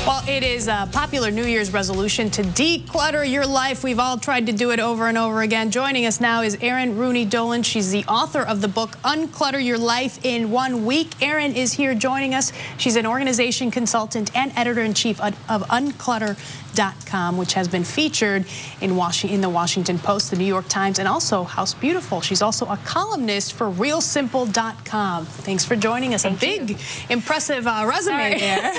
Well, it is a popular New Year's resolution to declutter your life. We've all tried to do it over and over again. Joining us now is Erin Rooney Doland. She's the author of the book Unclutter Your Life in 1 Week. Erin is here joining us. She's an organization consultant and editor-in-chief of Unclutter.com, which has been featured in the Washington Post, the New York Times, and also House Beautiful. She's also a columnist for RealSimple.com. Thanks for joining us. Thank you. Impressive resume there.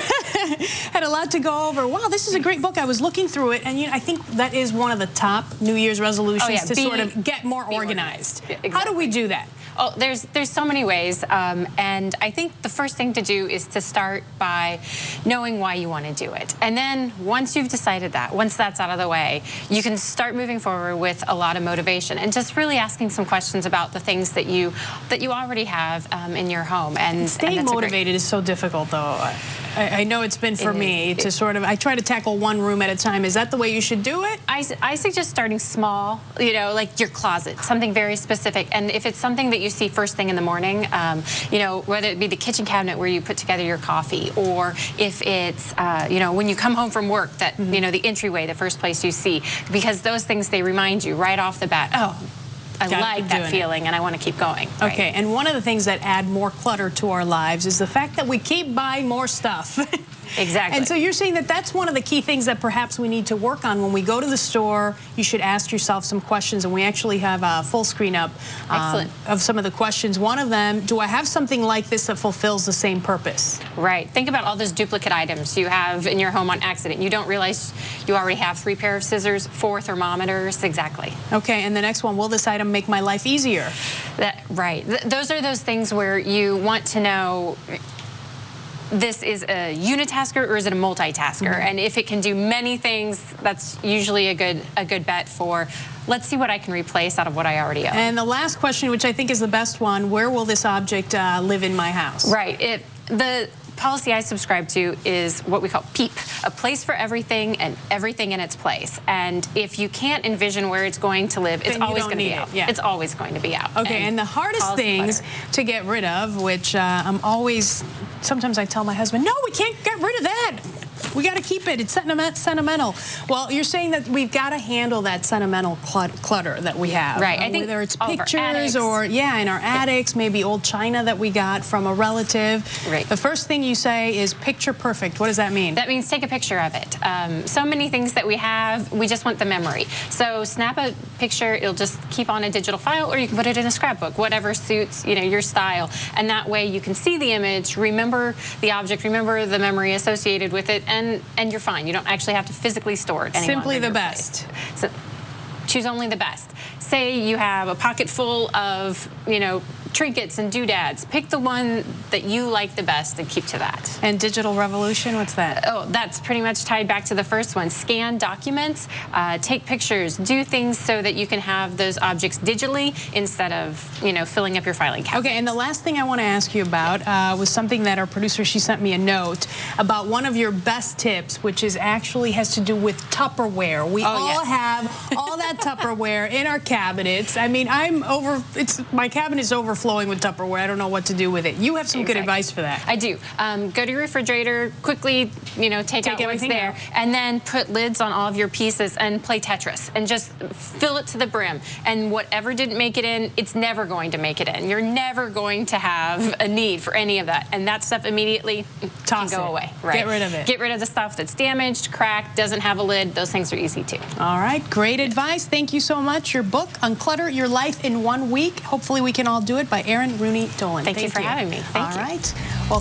Had a lot to go over. Wow, this is a great book. I was looking through it, and I think that is one of the top New Year's resolutions to sort of get more organized. Exactly. How do we do that? Oh, there's so many ways, and I think the first thing to do is to start by knowing why you want to do it. And then once you've decided that, once that's out of the way, you can start moving forward with a lot of motivation and just really asking some questions about the things that you already have in your home. And staying motivated is so difficult, though. I know it's been for me to sort of, I try to tackle one room at a time. Is that the way you should do it? I suggest starting small, like your closet, something very specific. And if it's something that you see first thing in the morning, whether it be the kitchen cabinet where you put together your coffee, or if it's, when you come home from work, that, the entryway, the first place you see, because those things, they remind you right off the bat, oh, I like that feeling and I want to keep going. Right? Okay, and one of the things that add more clutter to our lives is the fact that we keep buying more stuff. Exactly. And so you're saying that that's one of the key things that perhaps we need to work on when we go to the store. You should ask yourself some questions, and we actually have a full screen up of some of the questions. One of them, do I have something like this that fulfills the same purpose? Right. Think about all those duplicate items you have in your home on accident. You don't realize you already have 3 pair of scissors, 4 thermometers. Exactly. Okay, and the next one, will this item make my life easier? Right. Those are those things where you want to know, this is a unitasker or is it a multitasker? And if it can do many things, that's usually a good bet for, let's see what I can replace out of what I already own. And the last question, which I think is the best one, where will this object live in my house? Right. The policy I subscribe to is what we call PEEP, a place for everything and everything in its place. And if you can't envision where it's going to live, it's always going to be out. Yeah. It's always going to be out. Okay, and the hardest things to get rid of, which sometimes I tell my husband, no, we can't get rid of that. We got to keep it. It's sentimental. Well, you're saying that we've got to handle that sentimental clutter that we have. Right. I think whether it's pictures or, in our attics, maybe old china that we got from a relative. Right. The first thing you say is picture perfect. What does that mean? That means take a picture of it. So many things that we have, we just want the memory. So snap a picture. It'll just keep on a digital file, or you can put it in a scrapbook, whatever suits, your style. And that way you can see the image, remember the object, remember the memory associated with it, and you're fine. You don't actually have to physically store it any longer. Simply the best. So choose only the best. Say you have a pocket full of, trinkets and doodads. Pick the one that you like the best and keep to that. And digital revolution, what's that? Oh, that's pretty much tied back to the first one. Scan documents, take pictures, do things so that you can have those objects digitally instead of, filling up your filing cabinet. Okay, and the last thing I want to ask you about was something that our producer, she sent me a note about one of your best tips, which has to do with Tupperware. We all have all that Tupperware in our cabinets. I mean, my cabinet is overflowing with Tupperware. I don't know what to do with it. You have some good advice for that. I do. Go to your refrigerator, quickly, take out what's there, and then put lids on all of your pieces and play Tetris and just fill it to the brim. And whatever didn't make it in, it's never going to make it in. You're never going to have a need for any of that. And that stuff immediately can go away. Right. Get rid of it. Get rid of the stuff that's damaged, cracked, doesn't have a lid. Those things are easy too. All right. Great advice. Thank you so much. Your book, Unclutter Your Life in 1 Week. Hopefully we can all do it, by Erin Rooney Doland. Thank you for having me. Thank you. All right. Well.